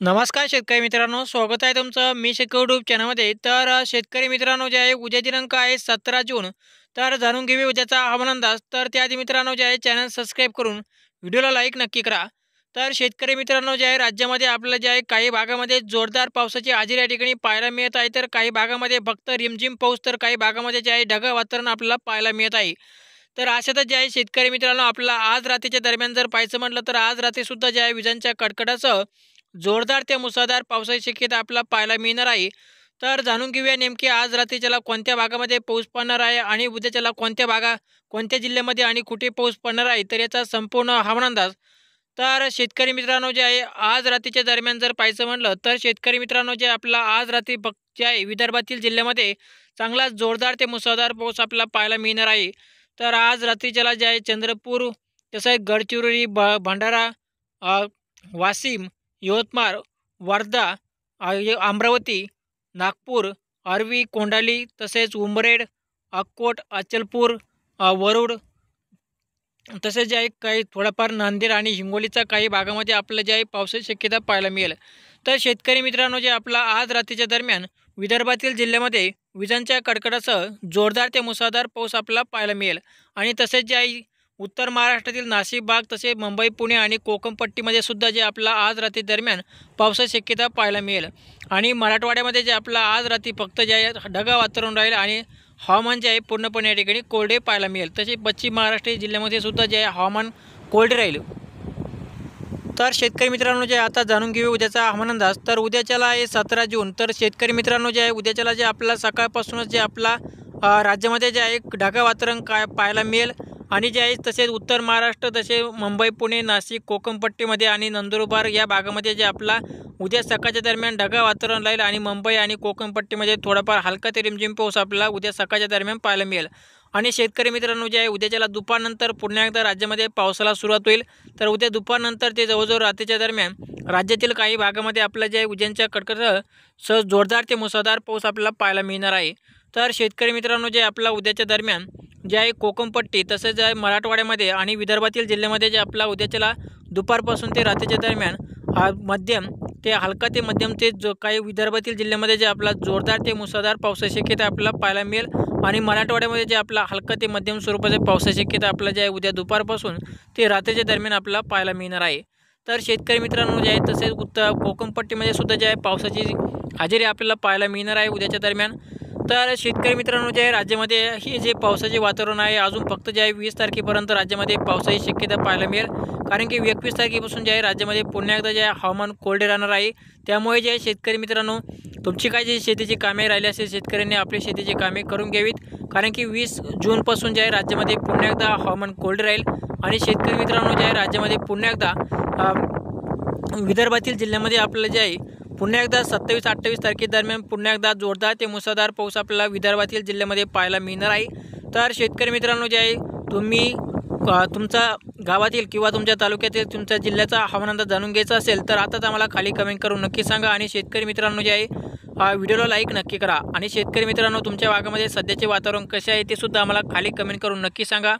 नमस्कार शेतकरी मित्रांनो, स्वागत आहे तुमचं मी शेतकरी यूट्यूब चॅनलमध्ये. शेतकरी मित्रांनो जे आहे उद्या दिनांक आहे 17 जून. तर जाणून घेऊया उद्याचा हवामान अंदाज. तर त्याआधी मित्रांनो जे आहे चॅनल सबस्क्राईब करून व्हिडिओला लाईक नक्की करा. तर शेतकरी मित्रांनो जे आहे राज्यामध्ये आपल्याला जे आहे काही भागामध्ये जोरदार पावसाची हजेरी या ठिकाणी पाहायला मिळत आहे. तर काही भागामध्ये फक्त रिमझिम पाऊस, तर काही भागामध्ये जे आहे ढगाळ वातावरण आपल्याला पाहायला मिळत आहे. तर अशातच जे आहे शेतकरी मित्रांनो आपल्याला आज रात्रीच्या दरम्यान जर पाहायचं म्हटलं तर आज रात्रीसुद्धा जे आहे विजांच्या कडकडासह जोरदार ते मुसळधार पावसाची शक्यता आपल्याला पाहायला मिळणार आहे. तर जाणून घेऊया नेमकी आज रात्रीच्याला कोणत्या भागामध्ये पाऊस पडणार आहे आणि उद्याच्याला कोणत्या जिल्ह्यामध्ये आणि कुठे पाऊस पडणार आहे, तर याचा संपूर्ण हवामान अंदाज. तर शेतकरी मित्रांनो जे आहे आज रात्रीच्या दरम्यान जर पाहायचं म्हटलं तर शेतकरी मित्रांनो जे आपला आज रात्री जे आहे विदर्भातील जिल्ह्यामध्ये चांगला जोरदार ते मुसळधार पाऊस आपल्याला पाहायला मिळणार आहे. तर आज रात्रीच्याला जे आहे चंद्रपूर, तसंच गडचिरोली, भंडारा, अ, वाशिम, यवतमाळ, वर्धा, अमरावती, नागपूर, आर्वी, कोंडाली, तसेच उंबरेड, अक्कोट, अचलपूर, वरुड, तसेच जे आहे काही थोडाफार नांदेड आणि हिंगोलीच्या काही भागामध्ये आपल्याला जे आहे पावसाची शक्यता पाहायला मिळेल. तर शेतकरी मित्रांनो जे आपला आज रात्रीच्या दरम्यान विदर्भातील जिल्ह्यामध्ये विजांच्या कडकडासह जोरदार ते मुसळधार पाऊस आपल्याला पाहायला मिळेल. आणि तसेच जे आहे उत्तर महाराष्ट्रातील नाशिक भाग, तसेच मुंबई, पुणे आणि कोकण पट्टीमध्ये सुद्धा जे आपला आज रात्री दरम्यान पावसाची शक्यता पाहायला मिळेल. आणि मराठवाड्यामध्ये जे आपला आज रात्री फक्त जे आहे ढगाळ वातावरण राहील आणि हवामान जे आहे पूर्णपणे या ठिकाणी कोरडे पाहायला मिळेल. तसेच पश्चिम महाराष्ट्र जिल्ह्यामध्ये सुद्धा जे आहे हवामान कोरडे राहील. तर शेतकरी मित्रांनो जे आता जाणून घेऊ उद्याचा हवामान अंदाज. तर उद्याच्याला आहे 17 जून. तर शेतकरी मित्रांनो जे आहे उद्याच्याला जे आपल्याला सकाळपासूनच जे आपला राज्यामध्ये जे आहे ढगाळ वातावरण काय पाहायला मिळेल. आणि जे आहे तसेच उत्तर महाराष्ट्र, तसे मुंबई, पुणे, नाशिक, कोकण पट्टीमध्ये आणि नंदुरबार या भागामध्ये जे आपला उद्या सकाळच्या दरम्यान ढगाळ वातावरण राहील. आणि मुंबई आणि कोकण पट्टीमध्ये थोडाफार हलका ते रिमझिम पाऊस आपल्याला उद्या सकाळच्या दरम्यान पाहायला मिळेल. आणि शेतकरी मित्रांनो जे आहे उद्याच्याला दुपारनंतर पुन्हा एकदा राज्यामध्ये पावसाला सुरुवात होईल. तर उद्या दुपारनंतर ते जवळजवळ रात्रीच्या दरम्यान राज्यातील काही भागामध्ये आपल्या जे आहे विजांच्या कडकडासह जोरदार ते मुसळधार पाऊस आपल्याला पाहायला मिळणार आहे. तर शेतकरी मित्रांनो जे आपला उद्याच्या दरम्यान जे आहे कोकणपट्टी, तसेच जे आहे मराठवाड्यामध्ये आणि विदर्भातील जिल्ह्यामध्ये जे आपला उद्याच्याला दुपारपासून ते रात्रीच्या दरम्यान मध्यम ते हलका ते मध्यम ते जो काही विदर्भातील जिल्ह्यामध्ये जे आपला जोरदार ते मुसळधार पावसाची शक्यता आपल्याला पाहायला मिळेल. आणि मराठवाड्यामध्ये जे आपला हलका ते मध्यम स्वरूपाचे पावसाची शक्यता आपल्याला जे आहे उद्या दुपारपासून ते रात्रीच्या दरम्यान आपल्याला पाहायला मिळणार आहे. तर शेतकरी मित्रांनो जे आहे तसेच उत्तर कोकणपट्टीमध्ये सुद्धा जे आहे पावसाची हजेरी आपल्याला पाहायला मिळणार आहे उद्याच्या दरम्यान. तर शेतकरी मित्रांनो जे आहे राज्यामध्ये हे जे पावसाचे वातावरण आहे अजून फक्त जे आहे 20 तारखेपर्यंत राज्यामध्ये पावसाची शक्यता पाहायला मिळेल. कारण की 21 तारखेपासून जे आहे राज्यामध्ये पुन्हा एकदा जे आहे हवामान कोरडे राहणार आहे. त्यामुळे जे आहे शेतकरी मित्रांनो तुमची काय जी शेतीची कामे राहिली असेल शेतकऱ्यांनी आपली शेतीची कामे करून घ्यावीत. कारण की 20 जूनपासून जे आहे राज्यामध्ये पुन्हा एकदा हवामान कोरडे राहील. आणि शेतकरी मित्रांनो जे आहे राज्यामध्ये पुन्हा एकदा विदर्भातील जिल्ह्यामध्ये आपल्याला जे आहे पुन्हा एकदा 27-28 तारखेदरम्यान पुन्हा एकदा जोरदार ते मुसळधार पाऊस आपल्याला विदर्भातील जिल्ह्यामध्ये पाहायला मिळणार आहे. तर शेतकरी मित्रांनो जे आहे तुम्ही तुमचा गावातील किंवा तुमच्या तालुक्यातील तुमच्या जिल्ह्याचा हवामान अंदाज जाणून घ्यायचा असेल तर आताच आम्हाला खाली कमेंट करून नक्की सांगा. आणि शेतकरी मित्रांनो जे आहे व्हिडिओला लाईक नक्की करा. आणि शेतकरी मित्रांनो तुमच्या भागामध्ये सध्याचे वातावरण कसे आहे ते सुद्धा आम्हाला खाली कमेंट करून नक्की सांगा.